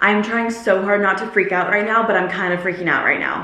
I'm trying so hard not to freak out right now, but I'm kind of freaking out right now.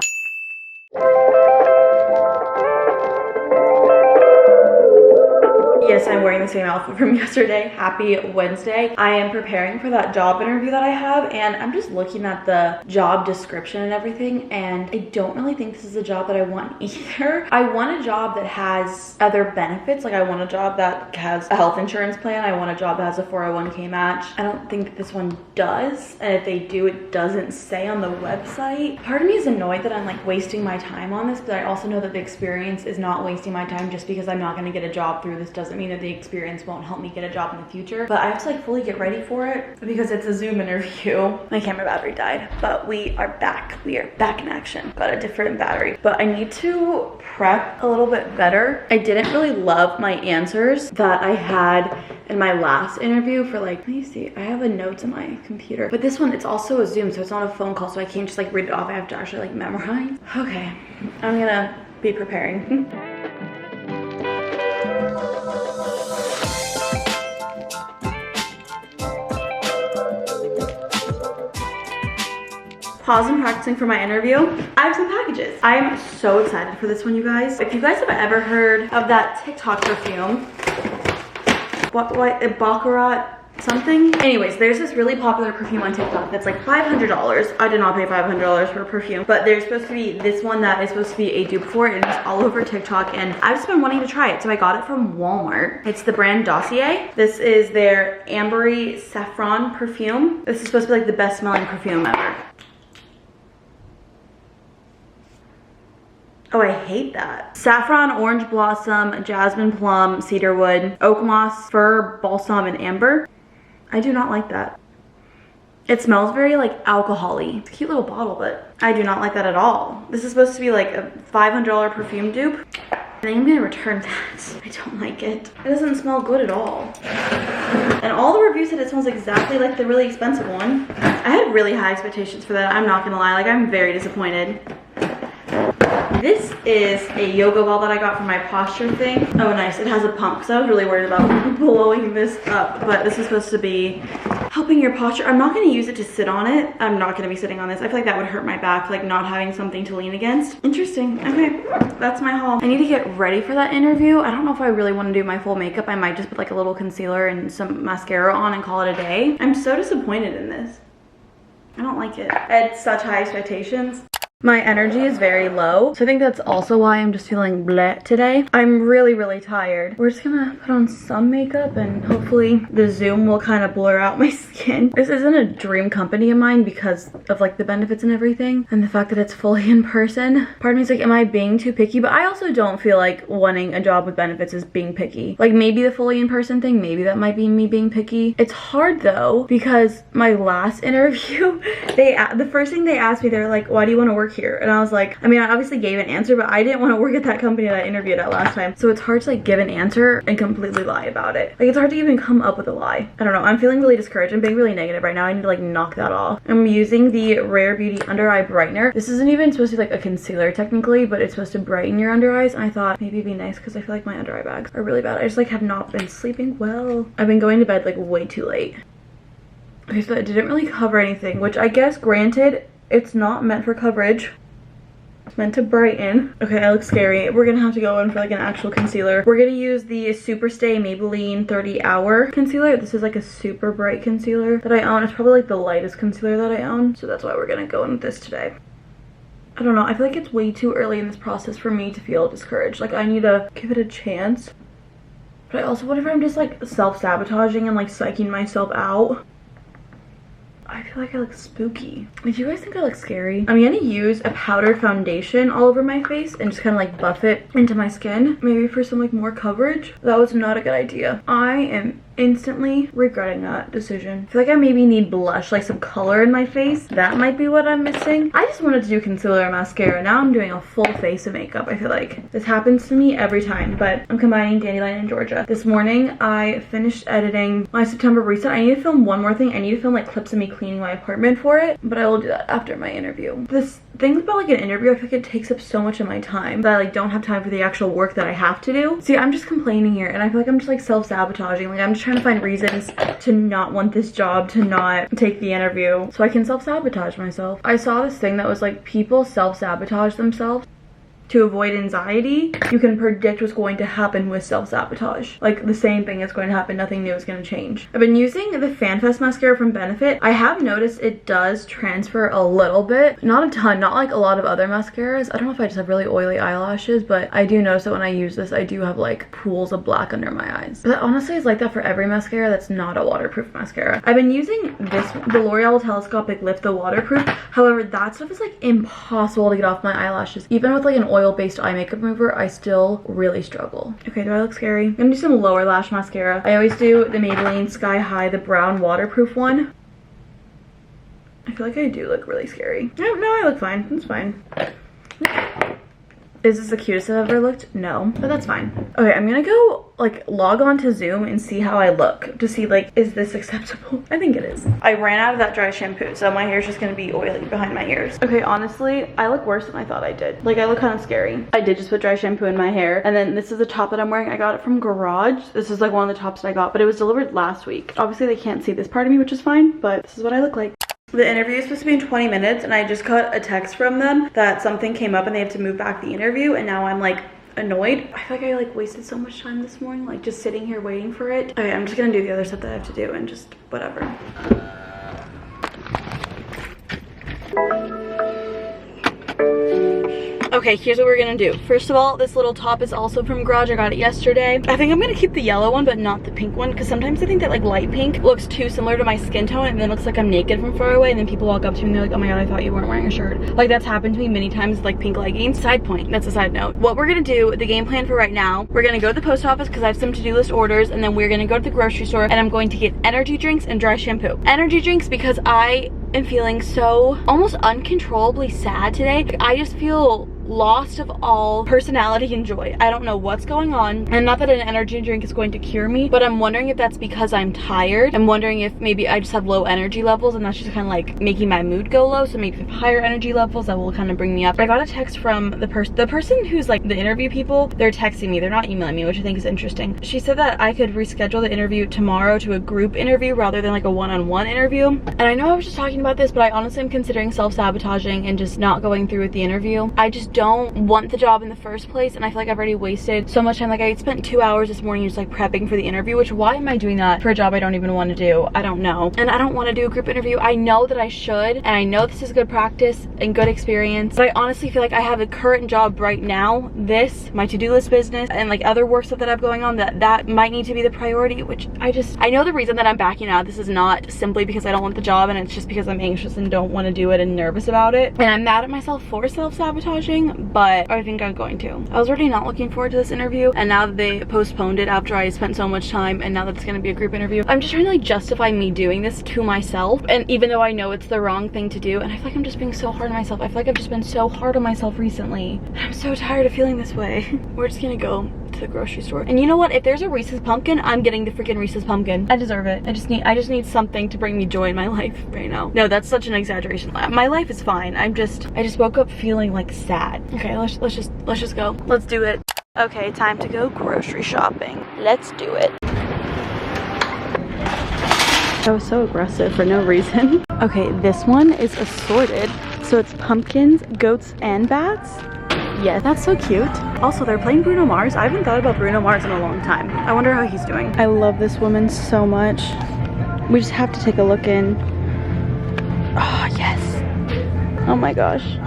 Yes, I'm wearing the same outfit from yesterday. Happy Wednesday. I am preparing for that job interview that I have, and I'm just looking at the job description and everything, and I don't really think this is a job that I want either. I want a job that has other benefits. Like, I want a job that has a health insurance plan. I want a job that has a 401k match. I don't think that this one does, and if they do, it doesn't say on the website. Part of me is annoyed that I'm like wasting my time on this, but I also know that the experience is not wasting my time. Just because I'm not going to get a job through this doesn't mean that the experience won't help me get a job in the future. But I have to like fully get ready for it because it's a Zoom interview. My camera battery died, but we are back. We are back in action. Got a different battery, but I need to prep a little bit better. I didn't really love my answers that I had in my last interview for like, let me see, I have a notes on my computer, but this one, it's also a Zoom, so it's not a phone call, so I can't just like read it off. I have to actually like memorize. Okay, I'm gonna be preparing. Pause and practicing for my interview. I have some packages. I am so excited for this one, you guys. If you guys have ever heard of that TikTok perfume, what Baccarat something? Anyways, there's this really popular perfume on TikTok that's like $500. I did not pay $500 for a perfume, but there's supposed to be this one that is supposed to be a dupe for it, and it's all over TikTok, and I've just been wanting to try it, so I got it from Walmart. It's the brand Dossier. This is their Ambery Saffron perfume. This is supposed to be like the best smelling perfume ever. Oh, I hate that. Saffron, orange blossom, jasmine plum, cedarwood, oak moss, fir, balsam, and amber. I do not like that. It smells very like alcohol-y. It's a cute little bottle, but I do not like that at all. This is supposed to be like a $500 perfume dupe. I think I'm gonna return that. I don't like it. It doesn't smell good at all. And all the reviews said it smells exactly like the really expensive one. I had really high expectations for that. I'm not gonna lie, like I'm very disappointed. This is a yoga ball that I got for my posture thing. Oh, nice. It has a pump because I was really worried about blowing this up. But this is supposed to be helping your posture. I'm not going to use it to sit on it. I'm not going to be sitting on this. I feel like that would hurt my back, like not having something to lean against. Interesting. Okay, that's my haul. I need to get ready for that interview. I don't know if I really want to do my full makeup. I might just put like a little concealer and some mascara on and call it a day. I'm so disappointed in this. I don't like it. I had such high expectations. My energy is very low, so I think that's also why I'm just feeling bleh today. I'm really tired. We're just gonna put on some makeup and hopefully the Zoom will kind of blur out my skin. This isn't a dream company of mine because of like the benefits and everything and the fact that it's fully in person. Part of me is like, am I being too picky? But I also don't feel like wanting a job with benefits is being picky. Like maybe the fully in person thing, maybe that might be me being picky. It's hard though because my last interview, the first thing they asked me, they were like, why do you want to work here? And I was like, I mean, I obviously gave an answer, but I didn't want to work at that company that I interviewed at last time. So it's hard to like give an answer and completely lie about it. Like it's hard to even come up with a lie. I don't know. I'm feeling really discouraged. I'm being really negative right now. I need to like knock that off. I'm using the Rare Beauty Under Eye Brightener. This isn't even supposed to be like a concealer technically, but it's supposed to brighten your under eyes. And I thought maybe it'd be nice because I feel like my under eye bags are really bad. I just like have not been sleeping well. I've been going to bed like way too late. Okay, so it didn't really cover anything, which I guess granted, it's not meant for coverage. It's meant to brighten. Okay, I look scary. We're gonna have to go in for like an actual concealer. We're gonna use the Superstay Maybelline 30 Hour concealer. This is like a super bright concealer that I own. It's probably like the lightest concealer that I own. So that's why we're gonna go in with this today. I don't know. I feel like it's way too early in this process for me to feel discouraged. Like I need to give it a chance. But I also wonder if I'm just like self-sabotaging and like psyching myself out. I feel like I look spooky. If you guys think I look scary, I'm gonna use a powder foundation all over my face and just kind of like buff it into my skin. Maybe for some like more coverage. That was not a good idea. I am instantly regretting that decision. I feel like I maybe need blush, like some color in my face. That might be what I'm missing. I just wanted to do concealer and mascara. Now I'm doing a full face of makeup. I feel like this happens to me every time, but I'm combining Dandelion and Georgia. This morning I finished editing my September reset. I need to film one more thing. I need to film like clips of me cleaning my apartment for it, but I will do that after my interview. This things about like an interview, I feel like it takes up so much of my time that I like don't have time for the actual work that I have to do. See, I'm just complaining here and I feel like I'm just like self-sabotaging. Like I'm just trying to find reasons to not want this job, to not take the interview, so I can self-sabotage myself. I saw this thing that was like, people self-sabotage themselves to avoid anxiety. You can predict what's going to happen with self-sabotage. Like, the same thing is going to happen, nothing new is going to change. I've been using the FanFest mascara from Benefit. I have noticed it does transfer a little bit, not a ton, not like a lot of other mascaras. I don't know if I just have really oily eyelashes, but I do notice that when I use this, I do have like pools of black under my eyes. But that honestly is like that for every mascara that's not a waterproof mascara. I've been using this, the L'Oreal Telescopic Lift the Waterproof. However, that stuff is like impossible to get off my eyelashes. Even with like an oil-based eye makeup remover, I still really struggle. Okay, do I look scary? I'm gonna do some lower lash mascara. I always do the Maybelline Sky High, the brown waterproof one. I feel like I do look really scary. No, I look fine. It's fine. Is this the cutest I've ever looked? No, but that's fine. Okay, I'm gonna go like log on to Zoom and see how I look to see like, is this acceptable? I think it is. I ran out of that dry shampoo, so my hair's just gonna be oily behind my ears. Okay, honestly, I look worse than I thought I did. Like, I look kind of scary. I did just put dry shampoo in my hair, and then this is the top that I'm wearing. I got it from Garage. This is like one of the tops that I got, but it was delivered last week. Obviously, they can't see this part of me, which is fine, but this is what I look like. The interview is supposed to be in 20 minutes, and I just got a text from them that something came up and they have to move back the interview, and now I'm like annoyed. I feel like I like wasted so much time this morning, like just sitting here waiting for it. Okay, I'm just gonna do the other stuff that I have to do and just whatever. Okay, here's what we're gonna do. First of all, this little top is also from Garage. I got it yesterday. I think I'm gonna keep the yellow one, but not the pink one, because sometimes I think that like light pink looks too similar to my skin tone, and then looks like I'm naked from far away, and then people walk up to me and they're like, oh my god, I thought you weren't wearing a shirt. Like, that's happened to me many times, like pink leggings. Side point, that's a side note. What we're gonna do, the game plan for right now, we're gonna go to the post office because I have some to-do list orders, and then we're gonna go to the grocery store, and I'm going to get energy drinks and dry shampoo. Energy drinks because I am feeling so almost uncontrollably sad today. I just feel lost of all personality and joy. I don't know what's going on, and not that an energy drink is going to cure me, but I'm wondering if that's because I'm tired. I'm wondering if maybe I just have low energy levels, and that's just kind of like making my mood go low. So maybe if higher energy levels, that will kind of bring me up. I got a text from the person who's like the interview people. They're texting me, they're not emailing me, which I think is interesting. She said that I could reschedule the interview tomorrow to a group interview rather than like a one-on-one interview. And I know I was just talking about this, but I honestly am considering self-sabotaging and just not going through with the interview. I just don't want the job in the first place, and I feel like I've already wasted so much time. Like, I spent 2 hours this morning just like prepping for the interview, which why am I doing that for a job I don't even want to do? I don't know. And I don't want to do a group interview. I know that I should, and I know this is good practice and good experience, but I honestly feel like I have a current job right now, this, my to-do list business, and like other work stuff that I have going on, that might need to be the priority, which I know the reason that I'm backing out. This is not simply because I don't want the job, and it's just because I'm anxious and don't want to do it and nervous about it, and I'm mad at myself for self-sabotaging, but I think I'm going to. I was already not looking forward to this interview, and now that they postponed it after I spent so much time, and now that it's going to be a group interview, I'm just trying to like justify me doing this to myself, and even though I know it's the wrong thing to do, and I feel like I'm just being so hard on myself. I feel like I've just been so hard on myself recently, and I'm so tired of feeling this way. We're just gonna go to the grocery store, and you know what, if there's a Reese's pumpkin, I'm getting the freaking Reese's pumpkin. I deserve it. I just need something to bring me joy in my life right now. No, that's such an exaggeration. My life is fine. I just woke up feeling like sad. Okay, let's just go. Let's do it. Okay, time to go grocery shopping. Let's do it. That was so aggressive for no reason. Okay, this one is assorted, so it's pumpkins, goats, and bats. Yeah, that's so cute. Also, they're playing Bruno Mars. I haven't thought about Bruno Mars in a long time. I wonder how he's doing. I love this woman so much. We just have to take a look in. Oh, yes. Oh my gosh.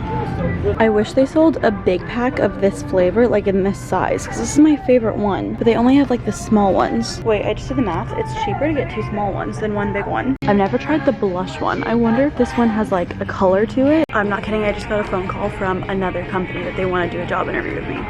I wish they sold a big pack of this flavor, like in this size, because this is my favorite one, but they only have like the small ones. Wait, I just did the math. It's cheaper to get 2 small ones than 1 big one. I've never tried the blush one. I wonder if this one has like a color to it. I'm not kidding, I just got a phone call from another company that they want to do a job interview with me.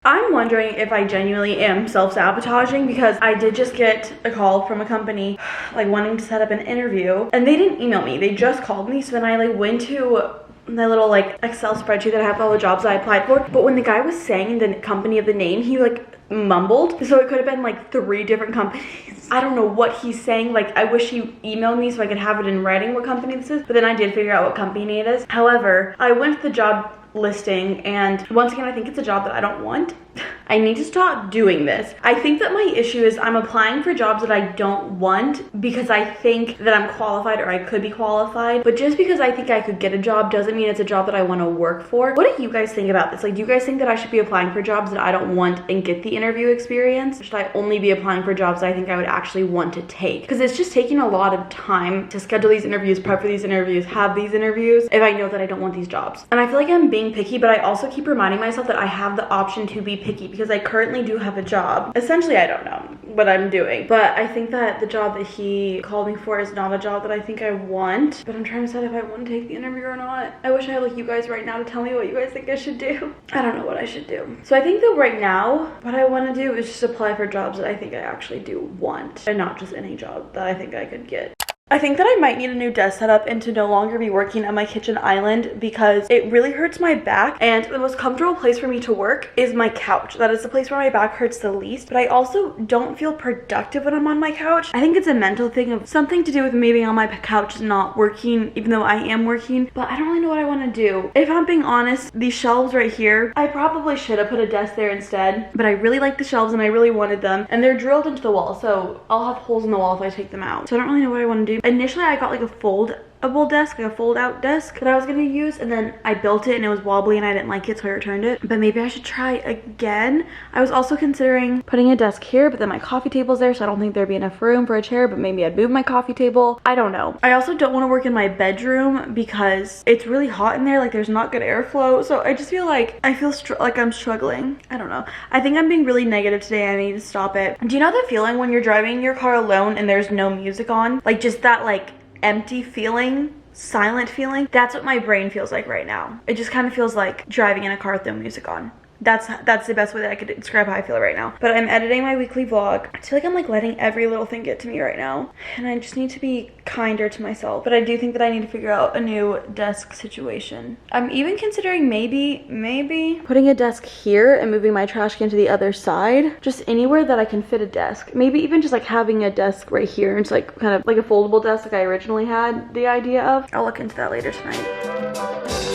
I'm wondering if I genuinely am self-sabotaging, because I did just get a call from a company like wanting to set up an interview, and they didn't email me, they just called me. So then I like went to my little like Excel spreadsheet that I have all the jobs I applied for, but when the guy was saying the company of the name, he like mumbled, so it could have been like 3 different companies. I don't know what he's saying. Like, I wish he emailed me so I could have it in writing what company this is, but then I did figure out what company it is. However, I went to the job listing, and once again, I think it's a job that I don't want. I need to stop doing this. I think that my issue is I'm applying for jobs that I don't want because I think that I'm qualified or I could be qualified. But just because I think I could get a job doesn't mean it's a job that I want to work for. What do you guys think about this? Like, do you guys think that I should be applying for jobs that I don't want and get the interview experience? Or should I only be applying for jobs that I think I would actually want to take? Because it's just taking a lot of time to schedule these interviews, prep for these interviews, have these interviews if I know that I don't want these jobs. And I feel like I'm being picky, but I also keep reminding myself that I have the option to be picky because I currently do have a job. Essentially, I don't know what I'm doing, but I think that the job that he called me for is not a job that I think I want, but I'm trying to decide if I want to take the interview or not. I wish I had like you guys right now to tell me what you guys think I should do. I don't know what I should do. So I think that right now, what I want to do is just apply for jobs that I think I actually do want and not just any job that I think I could get. I think that I might need a new desk setup and to no longer be working on my kitchen island because it really hurts my back, and the most comfortable place for me to work is my couch. That is the place where my back hurts the least, but I also don't feel productive when I'm on my couch. I think it's a mental thing of something to do with me being on my couch not working, even though I am working, but I don't really know what I want to do. If I'm being honest, these shelves right here, I probably should have put a desk there instead, but I really like the shelves and I really wanted them, and they're drilled into the wall, so I'll have holes in the wall if I take them out. So I don't really know what I want to do. Initially, I got like a foldable desk, like a fold out desk that I was gonna use, and then I built it and it was wobbly and I didn't like it, so I returned it. But maybe I should try again. I was also considering putting a desk here, but then my coffee table's there, so I don't think there'd be enough room for a chair, but maybe I'd move my coffee table. I don't know. I also don't want to work in my bedroom because it's really hot in there, like there's not good airflow, so I just feel like like I'm struggling. I don't know. I think I'm being really negative today. I need to stop it. Do you know the feeling when you're driving your car alone and there's no music on? Like just that like empty feeling, silent feeling. That's what my brain feels like right now. It just kind of feels like driving in a car with no music on. That's the best way that I could describe how I feel right now. But I'm editing my weekly vlog. I feel like I'm like letting every little thing get to me right now, and I just need to be kinder to myself. But I do think that I need to figure out a new desk situation. I'm even considering maybe putting a desk here and moving my trash can to the other side, just anywhere that I can fit a desk. Maybe even just like having a desk right here. It's like kind of like a foldable desk like I originally had the idea of. I'll look into that later tonight.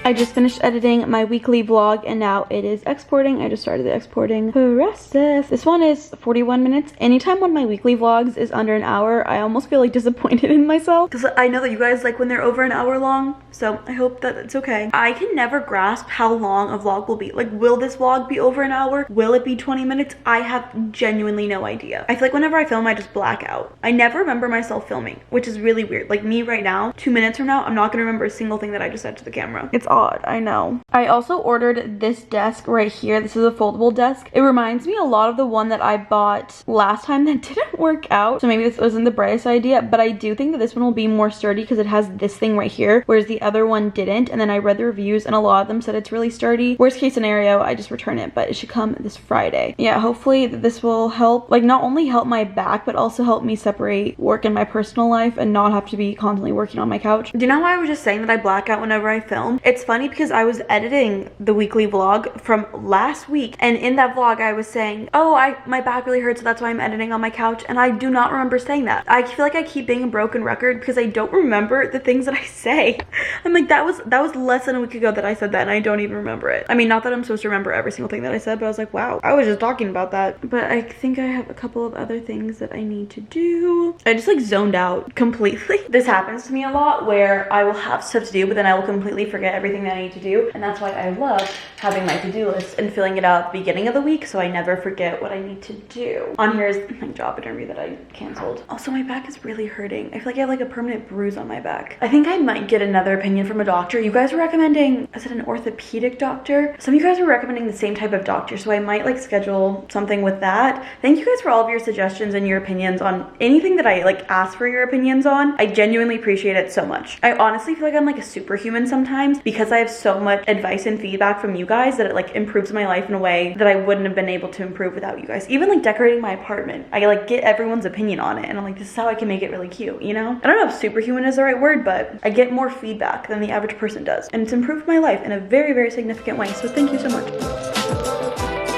I just finished editing my weekly vlog and now it is exporting. I just started the exporting process. This one is 41 minutes. Anytime one of my weekly vlogs is under an hour, I almost feel like disappointed in myself because I know that you guys like when they're over an hour long. So I hope that it's okay. I can never grasp how long a vlog will be. Like, will this vlog be over an hour? Will it be 20 minutes? I have genuinely no idea. I feel like whenever I film, I just black out. I never remember myself filming, which is really weird. Like me right now, 2 minutes from now, I'm not gonna remember a single thing that I just said to the camera. It's odd, I know. I also ordered this desk right here. This is a foldable desk. It reminds me a lot of the one that I bought last time that didn't work out. So maybe this wasn't the brightest idea, but I do think that this one will be more sturdy because it has this thing right here, whereas the other one didn't. And then I read the reviews and a lot of them said it's really sturdy. Worst case scenario, I just return it, but it should come this Friday. Yeah, hopefully this will help, like not only help my back, but also help me separate work and my personal life and not have to be constantly working on my couch. Do you know how I was just saying that I black out whenever I film? It's funny because I was editing the weekly vlog from last week, and in that vlog I was saying, oh, my back really hurts, so that's why I'm editing on my couch, and I do not remember saying that. I feel like I keep being a broken record because I don't remember the things that I say. I'm like, that was less than a week ago that I said that, and I don't even remember it. I mean, not that I'm supposed to remember every single thing that I said, but I was like, wow, I was just talking about that. But I think I have a couple of other things that I need to do. I just like zoned out completely. This happens to me a lot where I will have stuff to do, but then I will completely forget everything that I need to do, and that's why I love having my to-do list and filling it out at the beginning of the week so I never forget what I need to do. On here is my job interview that I canceled. Also, my back is really hurting. I feel like I have like a permanent bruise on my back. I think I might get another opinion from a doctor. You guys were recommending, is it an orthopedic doctor? Some of you guys were recommending the same type of doctor, so I might like schedule something with that. Thank you guys for all of your suggestions and your opinions on anything that I like ask for your opinions on. I genuinely appreciate it so much. I honestly feel like I'm like a superhuman sometimes because I have so much advice and feedback from you guys that it like improves my life in a way that I wouldn't have been able to improve without you guys. Even like decorating my apartment, I like get everyone's opinion on it, and I'm like, this is how I can make it really cute, you know? I don't know if superhuman is the right word, but I get more feedback than the average person does, and it's improved my life in a very, very significant way, so thank you so much.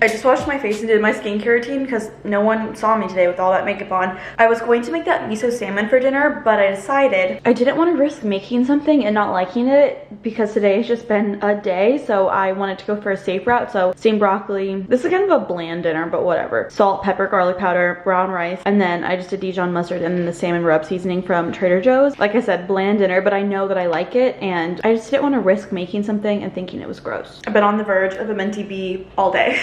I just washed my face and did my skincare routine because no one saw me today with all that makeup on. I was going to make that miso salmon for dinner, but I decided I didn't want to risk making something and not liking it because today has just been a day, so I wanted to go for a safe route. So steamed broccoli. This is kind of a bland dinner, but whatever. Salt, pepper, garlic powder, brown rice, and then I just did Dijon mustard and then the salmon rub seasoning from Trader Joe's. Like I said, bland dinner, but I know that I like it, and I just didn't want to risk making something and thinking it was gross. I've been on the verge of a minty bee all day.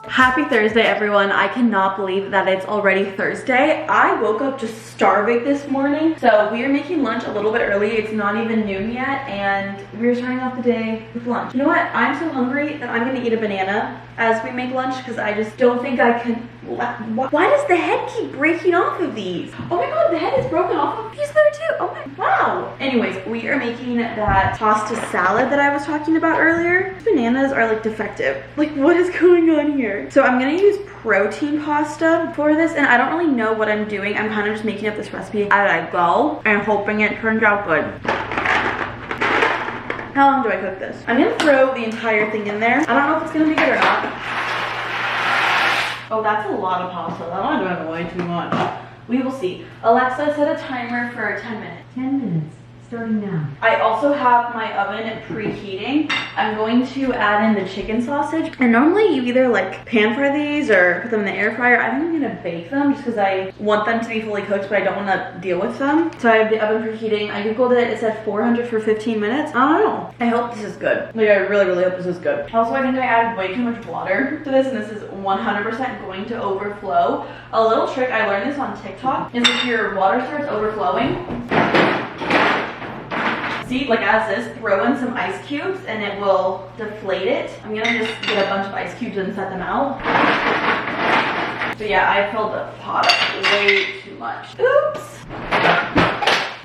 Happy Thursday, everyone. I cannot believe that it's already Thursday. I woke up just starving this morning. So we are making lunch a little bit early. It's not even noon yet, and we're starting off the day with lunch. You know what? I'm so hungry that I'm gonna eat a banana as we make lunch because I just don't think I can. Why does the head keep breaking off of these? Oh my god, the head is broken off of these there too. Oh my, wow. Anyways, we are making that pasta salad that I was talking about earlier. These bananas are like defective. Like, what is going on here? So I'm gonna use protein pasta for this, and I don't really know what I'm doing. I'm kind of just making up this recipe as I go and hoping it turns out good. How long do I cook this? I'm gonna throw the entire thing in there. I don't know if it's gonna be good or not. Oh, that's a lot of pasta. That one doing way too much. We will see. Alexa, set a timer for 10 minutes. 10 minutes, starting now. I also have my oven preheating. I'm going to add in the chicken sausage. And normally you either like pan fry these or put them in the air fryer. I think I'm gonna bake them just because I want them to be fully cooked, but I don't want to deal with them. So I have the oven preheating. I googled it. It said 400 for 15 minutes. I don't know. I hope this is good. Like, I really, really hope this is good. Also, I think I added way too much water to this, and this is 100% going to overflow. A little trick, I learned this on TikTok, is if your water starts overflowing, see, like as this, throw in some ice cubes and it will deflate it. I'm gonna just get a bunch of ice cubes and set them out. But yeah, I filled the pot up way too much. Oops.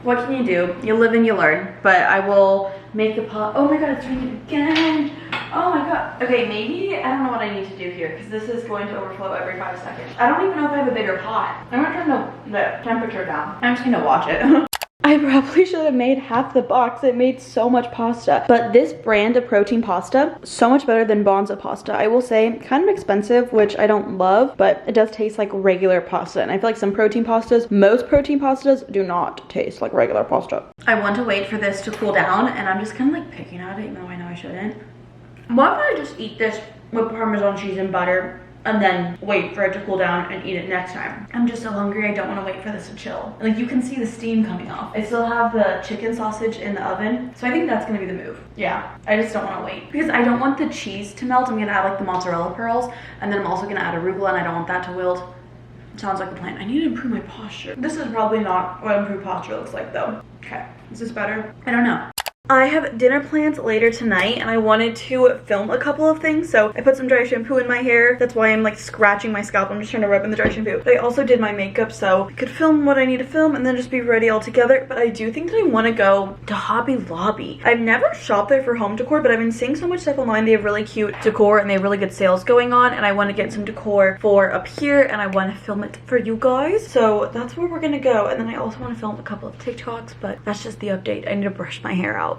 What can you do? You live and you learn. But I will make the pot. Oh my god, it's ringing again. Oh my god. Okay, maybe I don't know what I need to do here because this is going to overflow every 5 seconds. I don't even know if I have a bigger pot. I'm gonna turn the temperature down. I'm just gonna watch it. I probably should have made half the box. It made so much pasta. But this brand of protein pasta, so much better than Bonza pasta. I will say, kind of expensive, which I don't love, but it does taste like regular pasta. And I feel like some protein pastas, most protein pastas do not taste like regular pasta. I want to wait for this to cool down, and I'm just kind of like picking at it, even though I know I shouldn't. Why don't I just eat this with Parmesan cheese and butter and then wait for it to cool down and eat it next time? I'm just so hungry, I don't want to wait for this to chill. Like, you can see the steam coming off. I still have the chicken sausage in the oven, so I think that's gonna be the move. Yeah, I just don't want to wait because I don't want the cheese to melt. I'm gonna add like the mozzarella pearls, and then I'm also gonna add arugula, and I don't want that to wilt. Sounds like a plan. I need to improve my posture. This is probably not what improved posture looks like though. Okay, is this better? I don't know. I have dinner plans later tonight, and I wanted to film a couple of things, so I put some dry shampoo in my hair. That's why I'm like scratching my scalp. I'm just trying to rub in the dry shampoo. But I also did my makeup, so I could film what I need to film and then just be ready all together. But I do think that I want to go to Hobby Lobby. I've never shopped there for home decor, but I've been seeing so much stuff online. They have really cute decor and they have really good sales going on, and I want to get some decor for up here, and I want to film it for you guys. So that's where we're gonna go. And then I also want to film a couple of TikToks, but that's just the update. I need to brush my hair out.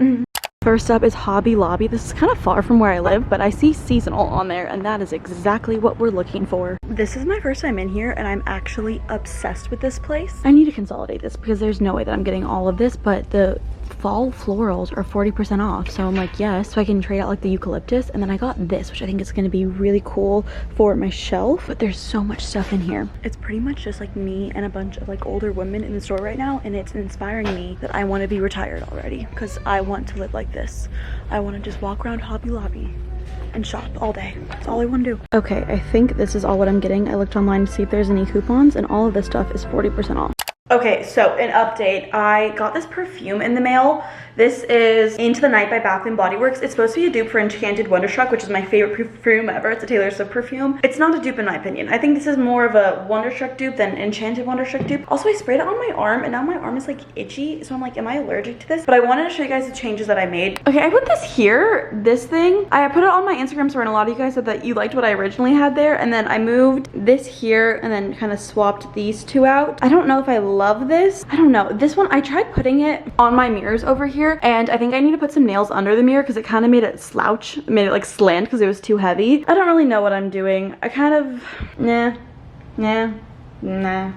First up is Hobby Lobby. This is kind of far from where I live, but I see seasonal on there, and that is exactly what we're looking for. This is my first time in here, and I'm actually obsessed with this place. I need to consolidate this because there's no way that I'm getting all of this, but the fall florals are 40% off, so I'm like, yes. So I can trade out like the eucalyptus, and then I got this, which I think is going to be really cool for my shelf. But there's so much stuff in here. It's pretty much just like me and a bunch of like older women in the store right now, and it's inspiring me that I want to be retired already because I want to live like this. I want to just walk around Hobby Lobby and shop all day. That's all I want to do. Okay, I think this is all what I'm getting. I looked online to see if there's any coupons, and all of this stuff is 40% off. Okay, so an update. I got this perfume in the mail. This is Into the Night by Bath & Body Works. It's supposed to be a dupe for Enchanted Wonderstruck, which is my favorite perfume ever. It's a Taylor Swift perfume. It's not a dupe in my opinion. I think this is more of a Wonderstruck dupe than Enchanted Wonderstruck dupe. Also, I sprayed it on my arm, and now my arm is like itchy, so I'm like, am I allergic to this? But I wanted to show you guys the changes that I made. Okay, I put this here, this thing. I put it on my Instagram story, and a lot of you guys said that you liked what I originally had there, and then I moved this here and then kind of swapped these two out. I don't know if I love love this. I don't know. This one, I tried putting it on my mirrors over here, and I think I need to put some nails under the mirror because it kind of made it slouch, made it like slant because it was too heavy. I don't really know what I'm doing. I kind of, nah,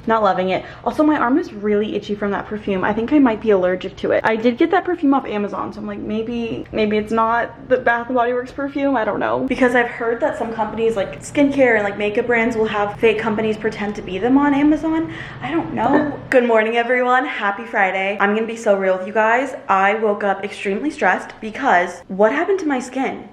not loving it. Also, my arm is really itchy from that perfume. I think I might be allergic to it. I did get that perfume off Amazon, so I'm like, maybe it's not the Bath & Body Works perfume. I don't know. Because I've heard that some companies, like skincare and like makeup brands, will have fake companies pretend to be them on Amazon. I don't know. Good morning, everyone. Happy Friday. I'm gonna be so real with you guys. I woke up extremely stressed because what happened to my skin?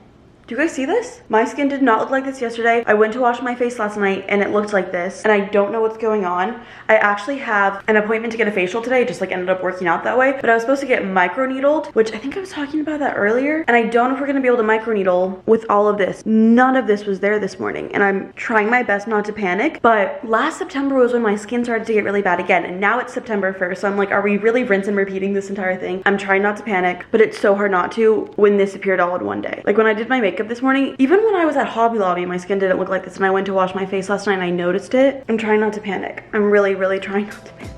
Do you guys see this? My skin did not look like this yesterday. I went to wash my face last night and it looked like this, and I don't know what's going on. I actually have an appointment to get a facial today. It just like ended up working out that way, but I was supposed to get microneedled, which I think I was talking about that earlier, and I don't know if we're gonna be able to microneedle with all of this. None of this was there this morning, and I'm trying my best not to panic, but last September was when my skin started to get really bad again, and now it's September 1st, so I'm like, are we really rinse and repeating this entire thing? I'm trying not to panic, but it's so hard not to when this appeared all in one day. Like when I did my makeup this morning, even when I was at Hobby Lobby, my skin didn't look like this, and I went to wash my face last night and I noticed it. I'm trying not to panic. I'm really trying not to panic.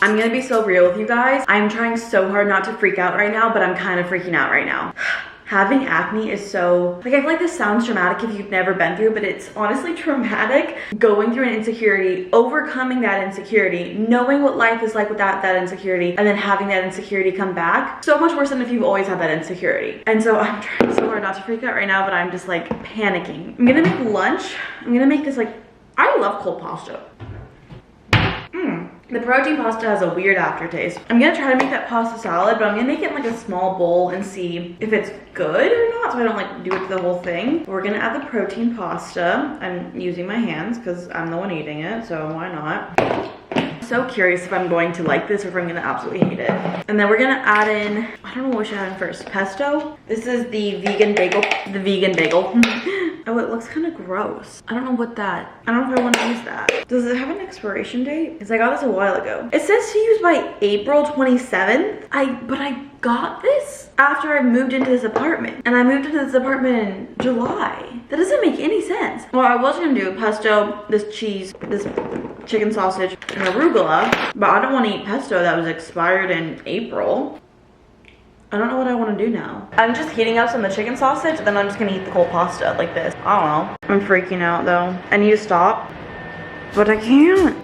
I'm gonna be so real with you guys. I'm trying so hard not to freak out right now, but I'm kind of freaking out right now. Having acne is so, like, I feel like this sounds dramatic if you've never been through, but it's honestly traumatic. Going through an insecurity, overcoming that insecurity, knowing what life is like without that insecurity, and then having that insecurity come back. So much worse than if you've always had that insecurity. And so I'm trying so hard not to freak out right now, but I'm just like panicking. I'm gonna make lunch. I'm gonna make this, like, I love cold pasta. The protein pasta has a weird aftertaste. I'm gonna try to make that pasta salad, but I'm gonna make it in like a small bowl and see if it's good or not, so I don't like do it to the whole thing. We're gonna add the protein pasta. I'm using my hands because I'm the one eating it, so why not? I'm so curious if I'm going to like this or if I'm gonna absolutely hate it. And then we're gonna add in, I don't know what we should add in first. Pesto. This is the vegan bagel. Oh, it looks kind of gross. I don't know what that, I don't know if I want to use that. Does it have an expiration date? Because I got this a while ago. It says to use by April 27th. But I got this after I moved into this apartment. And I moved into this apartment in July. That doesn't make any sense. Well, I was gonna do pesto, this cheese, this chicken sausage, and arugula, but I don't want to eat pesto that was expired in April. I don't know what I want to do now. I'm just heating up some of the chicken sausage, then I'm just gonna eat the cold pasta like this. I don't know. I'm freaking out though. I need to stop, but I can't.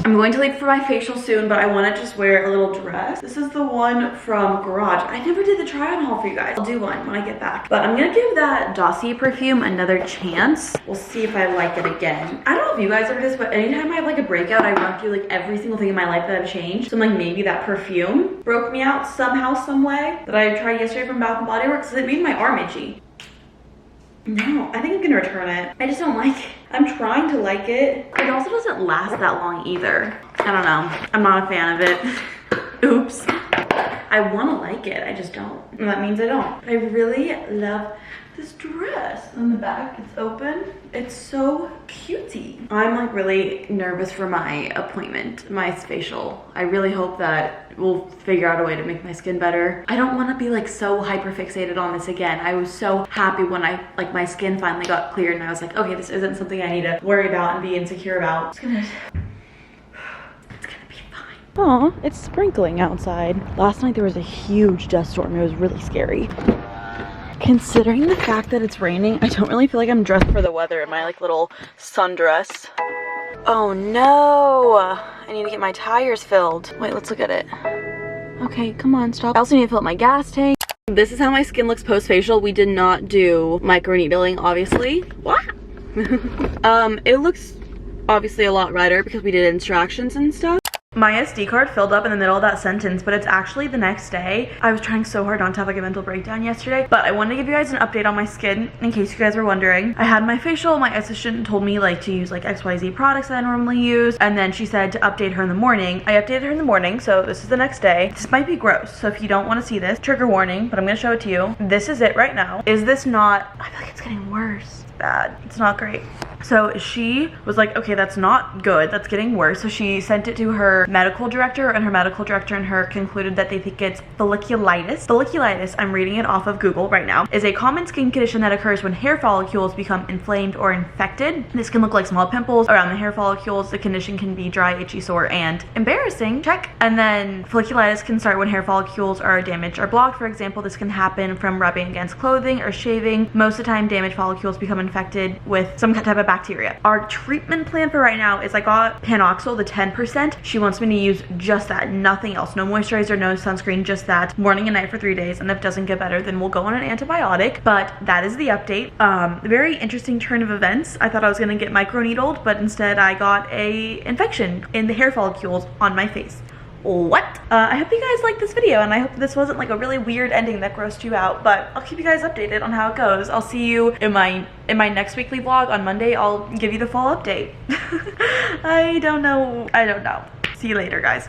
I'm going to leave for my facial soon, but I want to just wear a little dress. This is the one from Garage. I never did the try on haul for you guys. I'll do one when I get back. But I'm gonna give that Dossier perfume another chance. We'll see if I like it again. I don't know if you guys are this, but anytime I have like a breakout, I run through like every single thing in my life that I've changed. So I'm like, maybe that perfume broke me out somehow, some way, that I tried yesterday from Bath & Body Works, because it made my arm itchy. No, I think I'm gonna return it. I just don't like it. I'm trying to like it. It also doesn't last that long either. I don't know. I'm not a fan of it. Oops. I want to like it. I just don't. And that means I don't. I really love this dress. On the back, it's open. It's so cutesy. I'm like really nervous for my appointment, my facial. I really hope that we'll figure out a way to make my skin better. I don't want to be like so hyper fixated on this again. I was so happy when my skin finally got cleared and I was like, okay, this isn't something I need to worry about and be insecure about. It's gonna be fine. Aw, it's sprinkling outside. Last night there was a huge dust storm. It was really scary. Considering the fact that it's raining, I don't really feel like I'm dressed for the weather in my like little sundress. Oh no, I need to get my tires filled. Wait, let's look at it. Okay, come on, stop. I also need to fill up my gas tank. This is how my skin looks post-facial. We did not do microneedling, obviously. What? It looks obviously a lot redder because we did extractions and stuff. My SD card filled up in the middle of that sentence, but it's actually the next day. I was trying so hard not to have like a mental breakdown yesterday, but I wanted to give you guys an update on my skin in case you guys were wondering. I had my facial. My esthetician told me like to use like XYZ products that I normally use, and then she said to update her in the morning. I updated her in the morning, so this is the next day. This might be gross, so if you don't want to see this, trigger warning, but I'm gonna show it to you. This is it right now. Is this not, I feel like it's getting worse. Bad. It's not great. So she was like, okay, that's not good, that's getting worse. So she sent it to her medical director, and her medical director and her concluded that they think it's folliculitis. Folliculitis, I'm reading it off of Google right now, is a common skin condition that occurs when hair follicles become inflamed or infected. This can look like small pimples around the hair follicles. The condition can be dry, itchy, sore, and embarrassing. Check. And then folliculitis can start when hair follicles are damaged or blocked. For example, this can happen from rubbing against clothing or shaving. Most of the time, damaged follicles become infected with some type of bacteria. Our treatment plan for right now is I got Panoxyl, the 10%. She wants me to use just that, nothing else. No moisturizer, no sunscreen, just that, morning and night for 3 days. And if it doesn't get better, then we'll go on an antibiotic. But that is the update. Very interesting turn of events. I thought I was gonna get microneedled, but instead I got a infection in the hair follicles on my face. What? I hope you guys liked this video, and I hope this wasn't like a really weird ending that grossed you out, but I'll keep you guys updated on how it goes. I'll see you in my next weekly vlog on Monday. I'll give you the full update. I don't know. See you later, guys.